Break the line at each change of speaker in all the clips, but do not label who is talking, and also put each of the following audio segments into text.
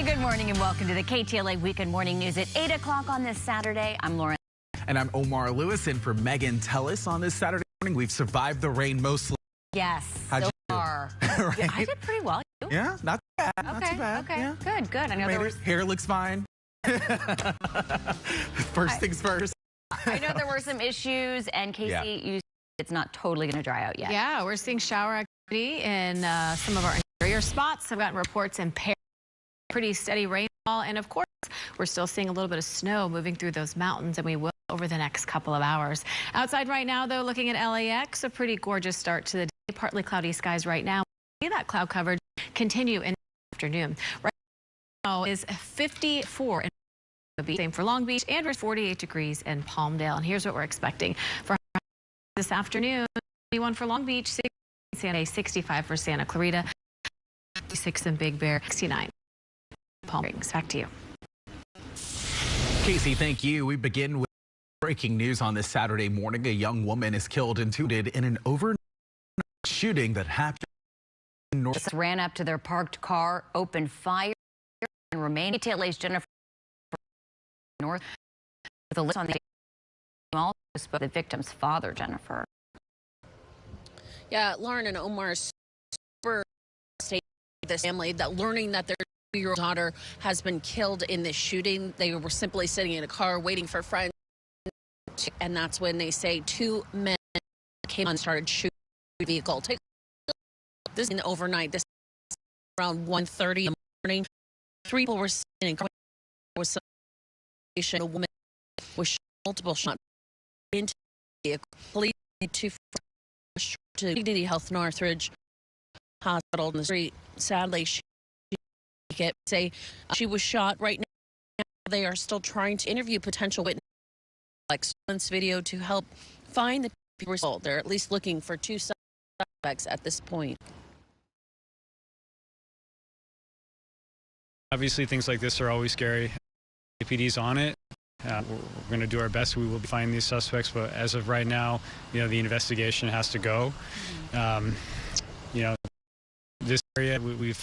Good morning and welcome to the KTLA Weekend Morning News at 8 o'clock on this Saturday. I'm Lauren.
And I'm Omar Lewis in for Megan Tellis on this Saturday morning. We've survived the rain mostly.
Yes,
How'd
so
you do?
far.
Right?
I did pretty well. You?
Yeah, not too bad.
Okay,
not too bad.
okay,
Yeah.
good. I know there was...
Hair looks fine. First things first.
I know there were some issues, and Casey, it's not totally going to dry out yet.
Yeah, we're seeing shower activity in some of our interior spots. I've gotten reports in pretty steady rainfall, and of course, we're still seeing a little bit of snow moving through those mountains, and we will over the next couple of hours. Outside right now, though, looking at LAX, a pretty gorgeous start to the day. Partly cloudy skies right now. See that cloud coverage continue in the afternoon. Right now is 54 in the beach, same for Long Beach, and we're 48 degrees in Palmdale. And here's what we're expecting for this afternoon: 21 for Long Beach, 65 for Santa Clarita, 66 in Big Bear, 69 Palm Springs. Back to you,
Casey. Thank you. We begin with breaking news on this Saturday morning. A young woman is killed and wounded in an overnight shooting that happened in North.
Just ran up to their parked car, opened fire, and remained. KTLA's Jennifer North with a list on the also spoke to the victim's father, Jennifer.
Yeah, Lauren and Omar super stated this family that learning that their 2-year-old daughter has been killed in this shooting. They were simply sitting in a car waiting for friends, and that's when they say 2 men came on and started shooting the vehicle. Take this in overnight. This around 1:30 in the morning. 3 people were sitting in a car. There was some a woman was shot multiple shots into the vehicle. Police to Dignity Health Northridge Hospital in the street. Sadly, she was shot. Right now, they are still trying to interview potential witnesses, like surveillance video, to help find the people. They're at least looking for 2 suspects at this point.
Obviously, things like this are always scary. APD's on it. We're going to do our best. We will be finding these suspects, but as of right now, the investigation has to go. This area, we've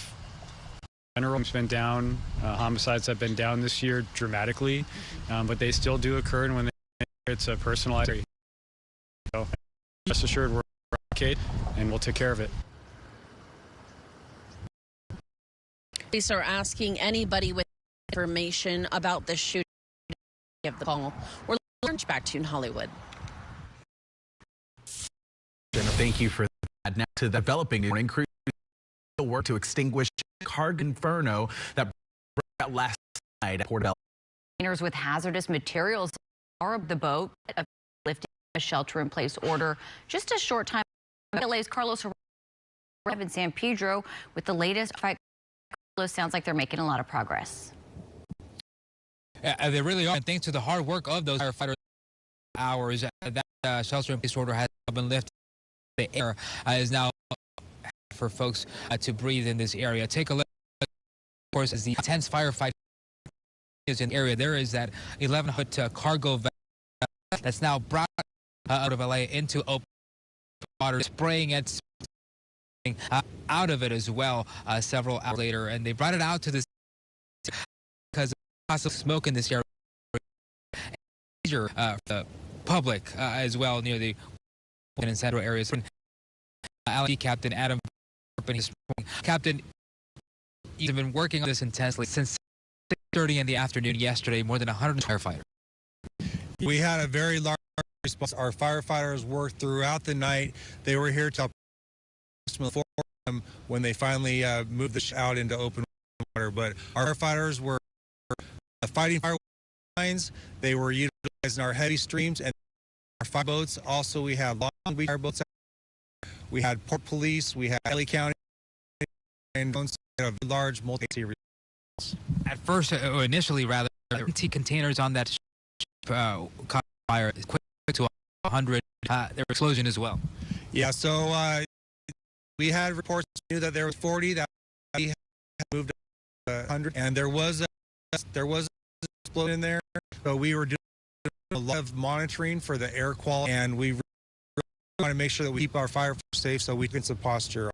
been down. Homicides have been down this year dramatically, but they still do occur, and when it's a personalized area. So, rest assured, we're okay, and we'll take care of it.
Police are asking anybody with information about the shooting of the call. We're back to you in Hollywood.
Thank you for that. Now to the developing morning crew work to extinguish Carg Inferno that broke out last night at Port El.
Containers with hazardous materials are of the boat, lifting a shelter-in-place order just a short time. LA's Carlos in San Pedro with the latest fight. Sounds like they're making a lot of progress.
They really are, and thanks to the hard work of those firefighters, hours that shelter-in-place order has been lifted. The air is now for folks to breathe in this area. Take a look, of course, as the intense firefight is in the area. There is that 11-foot cargo vessel that's now brought out of LA into open water, spraying it out of it as well several hours later, and they brought it out to this because of smoke in this area. The public as well near the and central areas. LAPD Captain Adam, Captain, you've been working on this intensely since 6:30 in the afternoon yesterday. More than 100 firefighters.
We had a very large response. Our firefighters worked throughout the night. They were here till 4 a.m. when they finally moved the out into open water. But our firefighters were fighting fire lines. They were utilizing our heavy streams and our fire boats. Also, we had Long Beach fire boats. We had Port Police. We had LA County and a large multi.
At first, initially, rather, empty containers on that caught fire quick to 100. There was explosion as well.
Yeah, so we had reports that there was 40 that had moved up 100, and there was an explosion in there. So we were doing a lot of monitoring for the air quality, and we really want to make sure that we keep our firefighters safe so we can some posture.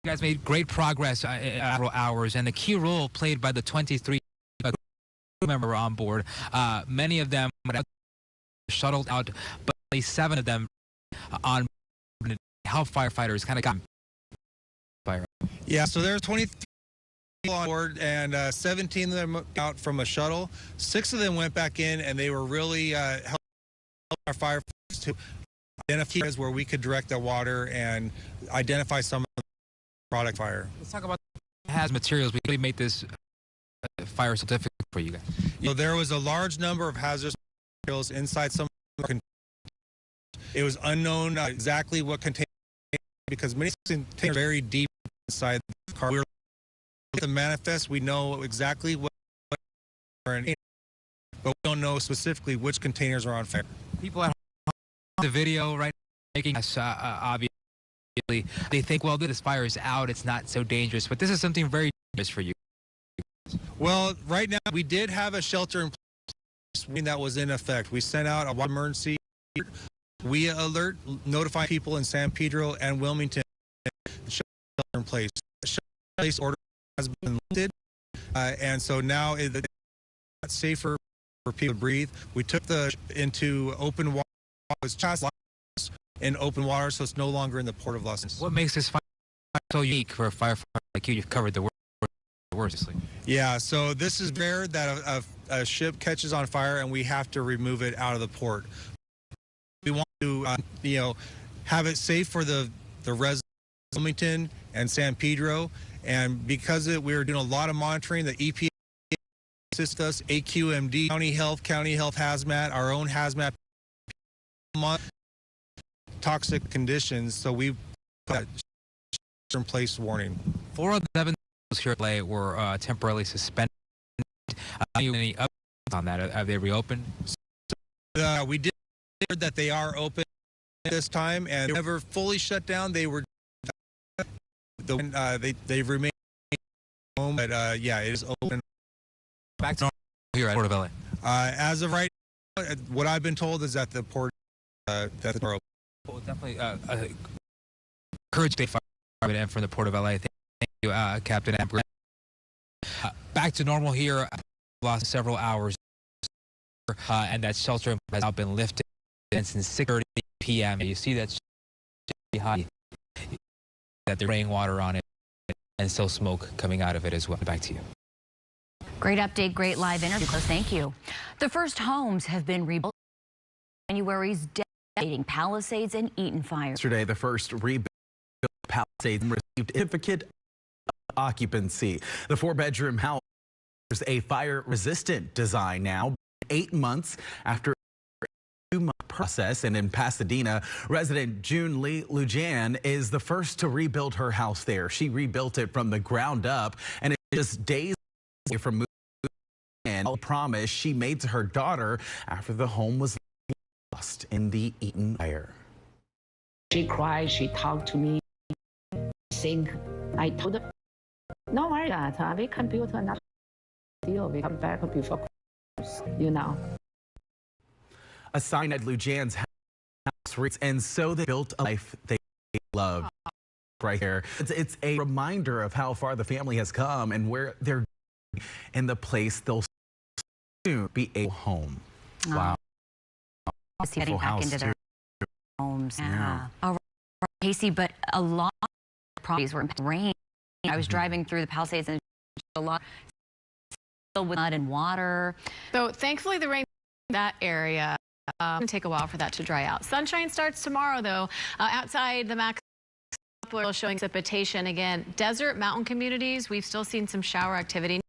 You guys made great progress in several hours, and the key role played by the 23 crew members on board. Many of them shuttled out, but only 7 of them on board help firefighters kind of got fire.
Yeah, so there's 23 on board, and 17 of them out from a shuttle. 6 of them went back in, and they were really helping our firefighters to identify areas where we could direct the water and identify some of the product fire.
Let's talk about hazardous materials. We really made this fire certificate for you guys.
There was a large number of hazardous materials inside some of the containers. It was unknown exactly what containers, because many containers are very deep inside the car. We were with the manifest, we know exactly what are in, but we don't know specifically which containers are on fire.
People at home, the video right making us obviously they think, well, this fire is out, it's not so dangerous, but this is something very dangerous for you.
Well, right now we did have a shelter in place that was in effect. We sent out a water emergency alert notifying people in San Pedro and Wilmington. Shelter in place. Shelter in place order has been lifted, and so now it's safer for people to breathe. We took into open water. It's just in open water, so it's no longer in the Port of Los Angeles.
What makes this fire so unique for a firefighter like you? You've covered the worst.
Yeah, so this is rare that a ship catches on fire and we have to remove it out of the port. We want to, have it safe for the residents of Wilmington and San Pedro, and because we were doing a lot of monitoring, the EPA assists us, AQMD, County Health Hazmat, our own hazmat, toxic conditions, so we put that shelter in place warning.
4 of the 7 here at LA were temporarily suspended. Any updates on that? Have they reopened?
We did hear that they are open at this time, and they never fully shut down. They were they've remained home, but yeah, it is open.
Back to normal here at Port of LA.
As of right now, what I've been told is that the port that the door open.
Well, definitely encourage the fire and from the Port of LA. Thank you, Captain Amber. Back to normal here. Lost several hours, and that shelter has now been lifted since 6:30 p.m. You see that behind that they're spraying water on it, and still smoke coming out of it as well. Back to you.
Great update, great live interview. Thank you. The first homes have been rebuilt. January's devastating Palisades and Eaton fire.
Yesterday, the first rebuilt Palisades received certificate of occupancy. The 4-bedroom house is a fire-resistant design now, 8 months after a 2-month process. And in Pasadena, resident June Lee Lujan is the first to rebuild her house there. She rebuilt it from the ground up, and it's just days away from moving in. A promise she made to her daughter after the home was lost in the Eaton fire.
She cried, she talked to me. I told her, no worry, that we can build another deal. We come back before Christmas,
A sign at Lujan's house reads, and so they built a life they loved. Right here. It's a reminder of how far the family has come and where they're going and the place they'll soon be a home. Wow.
Getting back into their homes. Yeah. All right, Casey, but a lot of properties were in rain. I was driving through the Palisades and a lot filled with mud and water.
So thankfully the rain in that area it's going to take a while for that to dry out. Sunshine starts tomorrow, though. Outside the max showing precipitation again. Desert mountain communities, we've still seen some shower activity.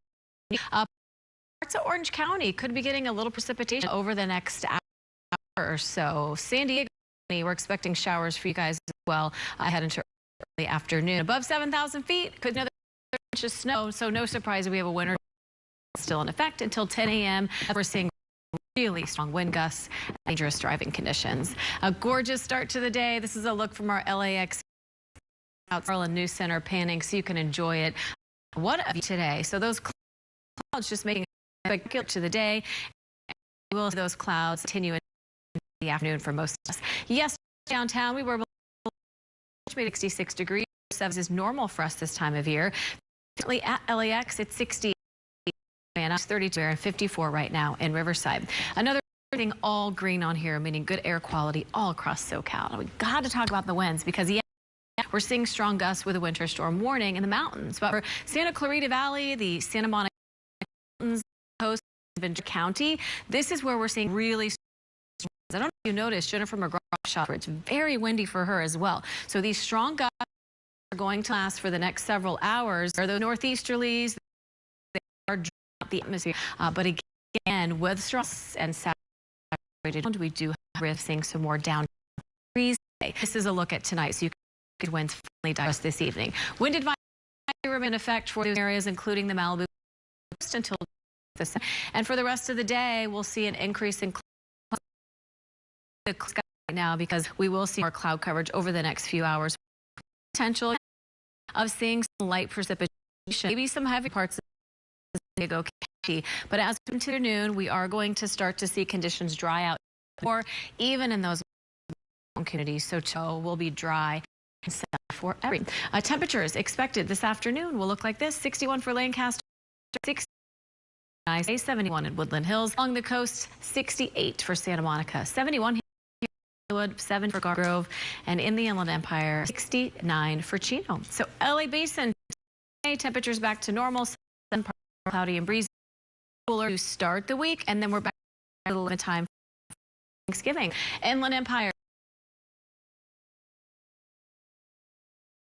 Parts of Orange County could be getting a little precipitation over the next hour or so. San Diego, we're expecting showers for you guys as well ahead into early afternoon. Above 7,000 feet, could another inch of snow, so no surprise we have a winter still in effect until 10 a.m. We're seeing really strong wind gusts, dangerous driving conditions. A gorgeous start to the day. This is a look from our LAX Garland News Center panning so you can enjoy it. What a view today. So those clouds just making a spectacular to the day. We'll see those clouds continue in the afternoon for most of us. Yes, downtown we were 66 degrees. is normal for us this time of year. At LAX, it's 60, and 32 and 54 right now in Riverside. Another thing, all green on here, meaning good air quality all across SoCal. We got to talk about the winds because we're seeing strong gusts with a winter storm warning in the mountains. But for Santa Clarita Valley, the Santa Monica Mountains, coast of Ventura County, this is where we're seeing really strong winds. I don't know if you noticed, Jennifer McGraw shot it's very windy for her as well. So these strong gusts are going to last for the next several hours. Are the northeasterlies, they are drying out the atmosphere, but again, with strong and saturated, we do have risk seeing some more down breeze. This is a look at tonight, so you can winds finally digest this evening. Wind advisory remain in effect for those areas, including the Malibu coast until the and for the rest of the day, we'll see an increase in cloud right now because we will see more cloud coverage over the next few hours. Potential of seeing some light precipitation, maybe some heavy parts of the San Diego County. But as we into noon, we are going to start to see conditions dry out or even in those communities. So will be dry for every. Temperatures expected this afternoon will look like this: 61 for Lancaster, 69, 71 in Woodland Hills. Along the coast, 68 for Santa Monica, 71 here in Hollywood, 7 for Garden Grove, and in the Inland Empire, 69 for Chino. So LA Basin, temperatures back to normal, cloudy and breezy, cooler to start the week, and then we're back a little bit of time for Thanksgiving. Inland Empire.